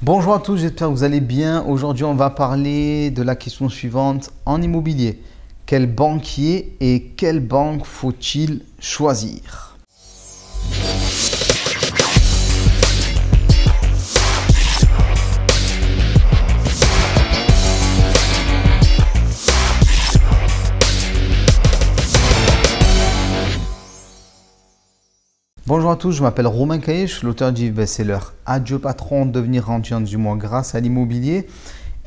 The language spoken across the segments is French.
Bonjour à tous, j'espère que vous allez bien. Aujourd'hui, on va parler de la question suivante en immobilier. Quel banquier et quelle banque faut-il choisir? Bonjour à tous, je m'appelle Romain Caillé, je suis l'auteur du best-seller Adieu patron, devenir rentier du mois grâce à l'immobilier.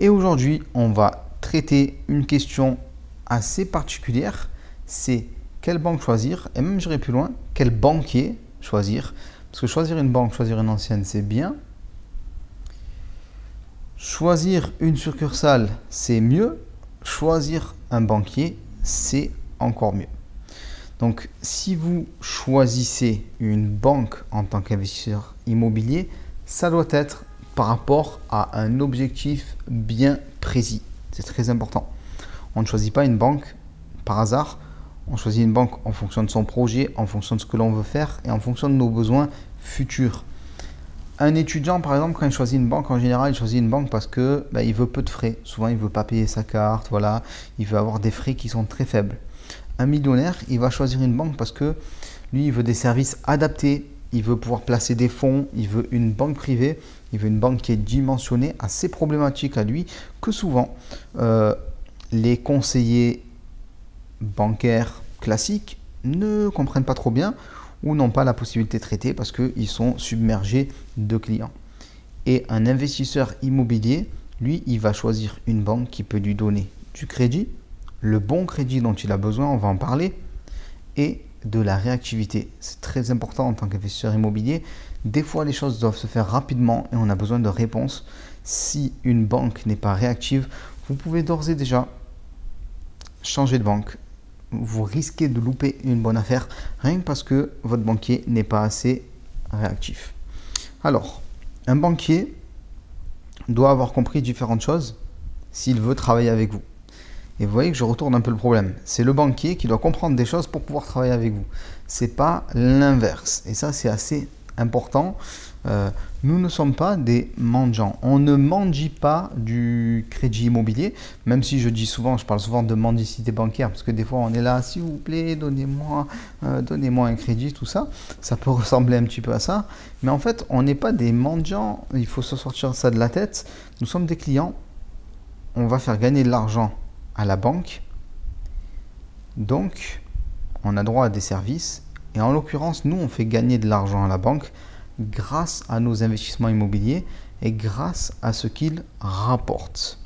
Et aujourd'hui, on va traiter une question assez particulière. C'est quelle banque choisir? Et même j'irai plus loin, quel banquier choisir? Parce que choisir une banque, choisir une ancienne, c'est bien. Choisir une succursale, c'est mieux. Choisir un banquier, c'est encore mieux. Donc, si vous choisissez une banque en tant qu'investisseur immobilier, ça doit être par rapport à un objectif bien précis. C'est très important. On ne choisit pas une banque par hasard. On choisit une banque en fonction de son projet, en fonction de ce que l'on veut faire et en fonction de nos besoins futurs. Un étudiant, par exemple, quand il choisit une banque, en général, il choisit une banque parce que il veut peu de frais. Souvent, il ne veut pas payer sa carte. Voilà, il veut avoir des frais qui sont très faibles. Un millionnaire, il va choisir une banque parce que lui, il veut des services adaptés, il veut pouvoir placer des fonds, il veut une banque privée, il veut une banque qui est dimensionnée à ses problématiques à lui, que souvent les conseillers bancaires classiques ne comprennent pas trop bien ou n'ont pas la possibilité de traiter parce qu'ils sont submergés de clients. Et un investisseur immobilier, lui, il va choisir une banque qui peut lui donner du crédit, le bon crédit dont il a besoin, on va en parler, et de la réactivité. C'est très important en tant qu'investisseur immobilier. Des fois, les choses doivent se faire rapidement et on a besoin de réponses. Si une banque n'est pas réactive, vous pouvez d'ores et déjà changer de banque. Vous risquez de louper une bonne affaire rien que parce que votre banquier n'est pas assez réactif. Alors, un banquier doit avoir compris différentes choses s'il veut travailler avec vous. Et vous voyez que je retourne un peu le problème. C'est le banquier qui doit comprendre des choses pour pouvoir travailler avec vous. Ce n'est pas l'inverse. Et ça, c'est assez important. Nous ne sommes pas des mendiants. On ne mendie pas du crédit immobilier. Même si je parle souvent de mendicité bancaire. Parce que des fois, on est là, s'il vous plaît, donnez-moi un crédit, tout ça. Ça peut ressembler un petit peu à ça. Mais en fait, on n'est pas des mendiants. Il faut se sortir ça de la tête. Nous sommes des clients. On va faire gagner de l'argent à la banque, donc on a droit à des services et en l'occurrence nous on fait gagner de l'argent à la banque grâce à nos investissements immobiliers et grâce à ce qu'ils rapportent.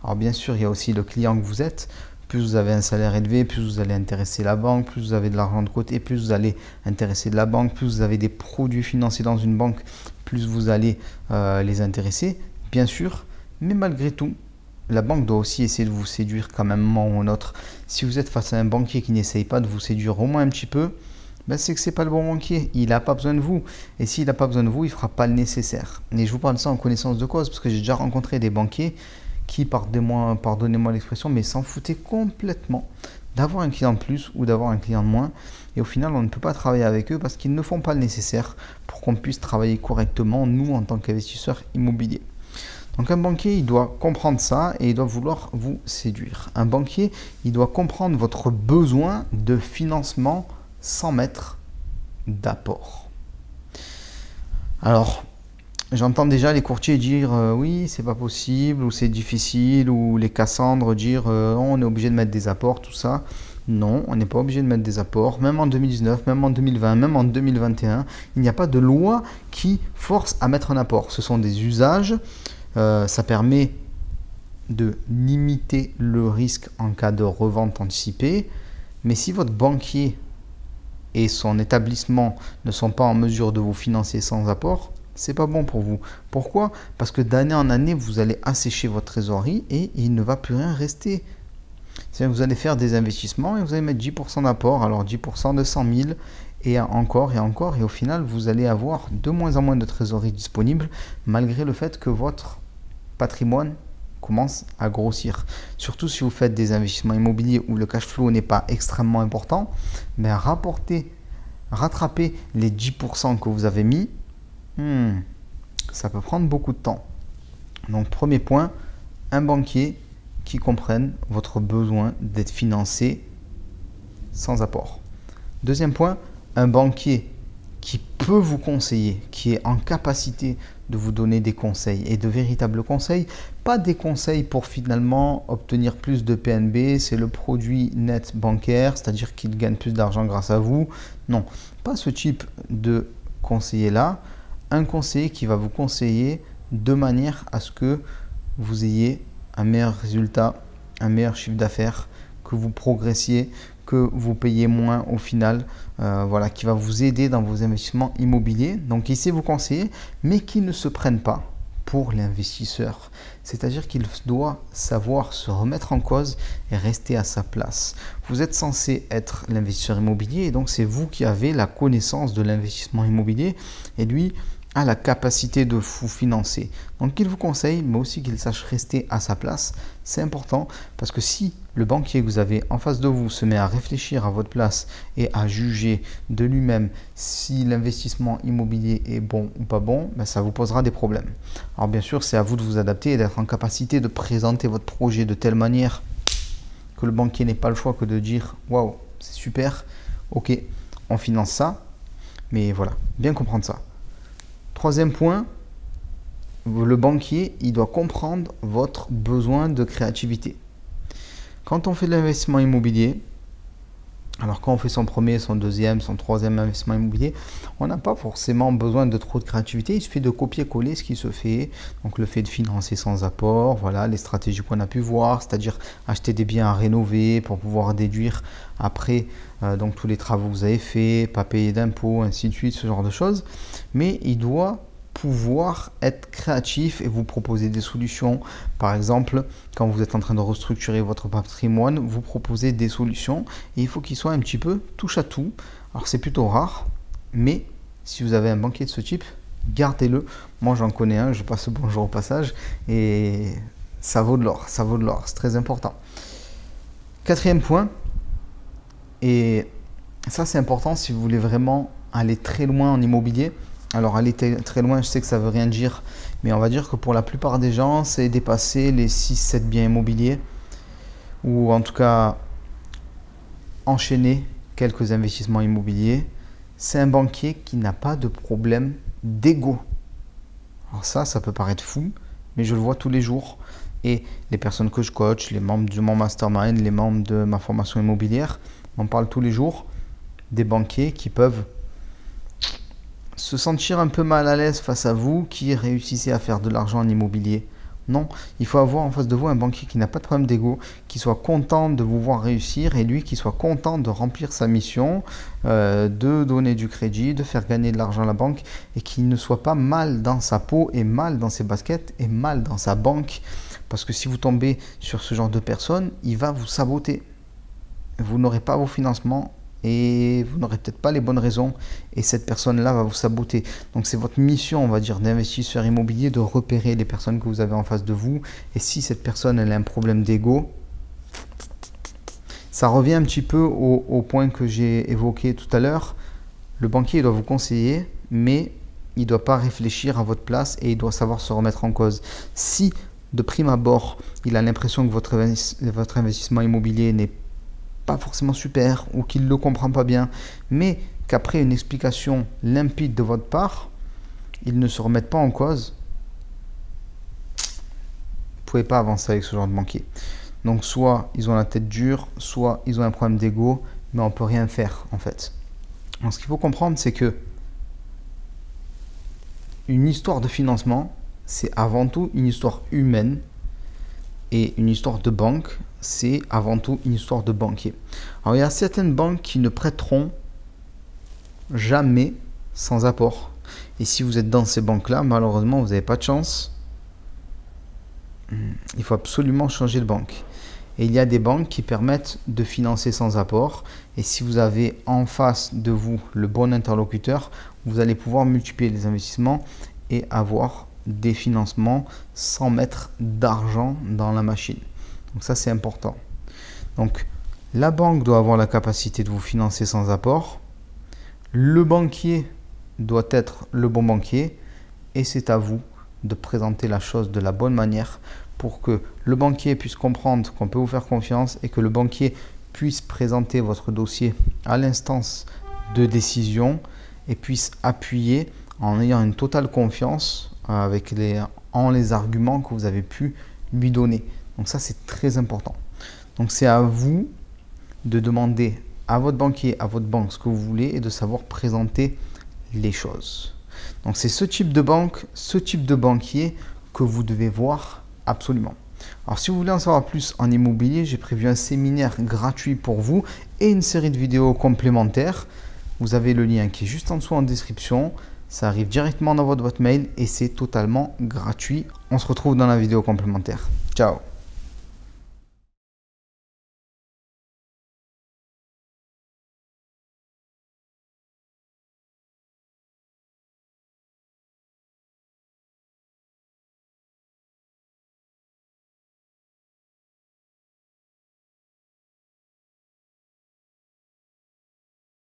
Alors bien sûr il y a aussi le client que vous êtes, plus vous avez un salaire élevé, plus vous allez intéresser la banque, plus vous avez de l'argent de côté, plus vous allez intéresser de la banque, plus vous avez des produits financiers dans une banque, plus vous allez les intéresser, bien sûr, mais malgré tout la banque doit aussi essayer de vous séduire quand même un moment ou un autre. Si vous êtes face à un banquier qui n'essaye pas de vous séduire au moins un petit peu, c'est que ce n'est pas le bon banquier. Il n'a pas besoin de vous. Et s'il n'a pas besoin de vous, il ne fera pas le nécessaire. Et je vous parle de ça en connaissance de cause parce que j'ai déjà rencontré des banquiers qui, pardonnez-moi l'expression, mais s'en foutaient complètement d'avoir un client de plus ou d'avoir un client de moins. Et au final, on ne peut pas travailler avec eux parce qu'ils ne font pas le nécessaire pour qu'on puisse travailler correctement, nous, en tant qu'investisseurs immobiliers. Donc un banquier, il doit comprendre ça et il doit vouloir vous séduire. Un banquier, il doit comprendre votre besoin de financement sans mettre d'apport. Alors, j'entends déjà les courtiers dire oui, c'est pas possible, ou c'est difficile, ou les Cassandres dire on est obligé de mettre des apports, tout ça. Non, on n'est pas obligé de mettre des apports, même en 2019, même en 2020, même en 2021. Il n'y a pas de loi qui force à mettre un apport. Ce sont des usages. Ça permet de limiter le risque en cas de revente anticipée. Mais si votre banquier et son établissement ne sont pas en mesure de vous financer sans apport, c'est pas bon pour vous. Pourquoi? Parce que d'année en année, vous allez assécher votre trésorerie et il ne va plus rien rester. C'est-à-dire que vous allez faire des investissements et vous allez mettre 10% d'apport, alors 10% de 100 000 et encore et encore. Et au final, vous allez avoir de moins en moins de trésorerie disponible malgré le fait que votre patrimoine commence à grossir. Surtout si vous faites des investissements immobiliers où le cash flow n'est pas extrêmement important, mais rattraper les 10% que vous avez mis, ça peut prendre beaucoup de temps. Donc premier point, un banquier qui comprenne votre besoin d'être financé sans apport. Deuxième point, un banquier qui peut vous conseiller, qui est en capacité de vous donner des conseils et de véritables conseils, pas des conseils pour finalement obtenir plus de PNB, c'est le produit net bancaire, c'est-à-dire qu'il gagne plus d'argent grâce à vous. Non, pas ce type de conseiller-là. Un conseiller qui va vous conseiller de manière à ce que vous ayez un meilleur résultat, un meilleur chiffre d'affaires, que vous progressiez, que vous payez moins au final, voilà, qui va vous aider dans vos investissements immobiliers. Donc il sait vous conseiller, mais qui ne se prenne pas pour l'investisseur. C'est-à-dire qu'il doit savoir se remettre en cause et rester à sa place. Vous êtes censé être l'investisseur immobilier et donc c'est vous qui avez la connaissance de l'investissement immobilier et lui a la capacité de vous financer. Donc il vous conseille, mais aussi qu'il sache rester à sa place. C'est important parce que si le banquier que vous avez en face de vous se met à réfléchir à votre place et à juger de lui-même si l'investissement immobilier est bon ou pas bon, ben ça vous posera des problèmes. Alors bien sûr, c'est à vous de vous adapter et d'être en capacité de présenter votre projet de telle manière que le banquier n'ait pas le choix que de dire « Waouh, c'est super, ok, on finance ça ». Mais voilà, bien comprendre ça. Troisième point, le banquier, il doit comprendre votre besoin de créativité. Quand on fait de l'investissement immobilier, alors quand on fait son premier, son deuxième, son troisième investissement immobilier, on n'a pas forcément besoin de trop de créativité. Il suffit de copier-coller ce qui se fait. Donc le fait de financer sans apport, voilà les stratégies qu'on a pu voir, c'est-à-dire acheter des biens à rénover pour pouvoir déduire après donc tous les travaux que vous avez faits, pas payer d'impôts, ainsi de suite, ce genre de choses. Mais il doit pouvoir être créatif et vous proposer des solutions. Par exemple, quand vous êtes en train de restructurer votre patrimoine, vous proposez des solutions et il faut qu'il soit un petit peu touche à tout. Alors c'est plutôt rare, mais si vous avez un banquier de ce type, gardez-le. Moi j'en connais un, je passe le bonjour au passage et ça vaut de l'or, ça vaut de l'or, c'est très important. Quatrième point, et ça c'est important si vous voulez vraiment aller très loin en immobilier. Alors aller très loin, je sais que ça ne veut rien dire, mais on va dire que pour la plupart des gens, c'est dépasser les 6-7 biens immobiliers ou en tout cas enchaîner quelques investissements immobiliers. C'est un banquier qui n'a pas de problème d'ego. Alors ça peut paraître fou, mais je le vois tous les jours. Et les personnes que je coach, les membres de mon mastermind, les membres de ma formation immobilière, on parle tous les jours des banquiers qui peuvent se sentir un peu mal à l'aise face à vous qui réussissez à faire de l'argent en immobilier. Non, il faut avoir en face de vous un banquier qui n'a pas de problème d'ego, qui soit content de vous voir réussir et lui qui soit content de remplir sa mission, de donner du crédit, de faire gagner de l'argent à la banque et qui ne soit pas mal dans sa peau et mal dans ses baskets et mal dans sa banque. Parce que si vous tombez sur ce genre de personne, il va vous saboter. Vous n'aurez pas vos financements et vous n'aurez peut-être pas les bonnes raisons et cette personne-là va vous saboter. Donc c'est votre mission, on va dire, d'investisseur immobilier de repérer les personnes que vous avez en face de vous et si cette personne elle a un problème d'ego, ça revient un petit peu au point que j'ai évoqué tout à l'heure. Le banquier il doit vous conseiller, mais il ne doit pas réfléchir à votre place et il doit savoir se remettre en cause. Si de prime abord, il a l'impression que votre investissement immobilier n'est pas forcément super ou qu'il ne le comprend pas bien, mais qu'après une explication limpide de votre part, il ne se remette pas en cause, vous ne pouvez pas avancer avec ce genre de banquier. Donc soit ils ont la tête dure, soit ils ont un problème d'ego, mais on ne peut rien faire en fait. Donc ce qu'il faut comprendre, c'est que une histoire de financement, c'est avant tout une histoire humaine et une histoire de banque, c'est avant tout une histoire de banquier. Alors il y a certaines banques qui ne prêteront jamais sans apport. Et si vous êtes dans ces banques-là, malheureusement, vous n'avez pas de chance. Il faut absolument changer de banque. Et il y a des banques qui permettent de financer sans apport. Et si vous avez en face de vous le bon interlocuteur, vous allez pouvoir multiplier les investissements et avoir des financements sans mettre d'argent dans la machine. Donc ça c'est important. Donc la banque doit avoir la capacité de vous financer sans apport. Le banquier doit être le bon banquier et c'est à vous de présenter la chose de la bonne manière pour que le banquier puisse comprendre qu'on peut vous faire confiance et que le banquier puisse présenter votre dossier à l'instance de décision et puisse appuyer en ayant une totale confiance en les arguments que vous avez pu lui donner. Donc ça, c'est très important. Donc c'est à vous de demander à votre banquier, à votre banque ce que vous voulez et de savoir présenter les choses. Donc c'est ce type de banque, ce type de banquier que vous devez voir absolument. Alors si vous voulez en savoir plus en immobilier, j'ai prévu un séminaire gratuit pour vous et une série de vidéos complémentaires. Vous avez le lien qui est juste en dessous en description. Ça arrive directement dans votre boîte mail et c'est totalement gratuit. On se retrouve dans la vidéo complémentaire. Ciao!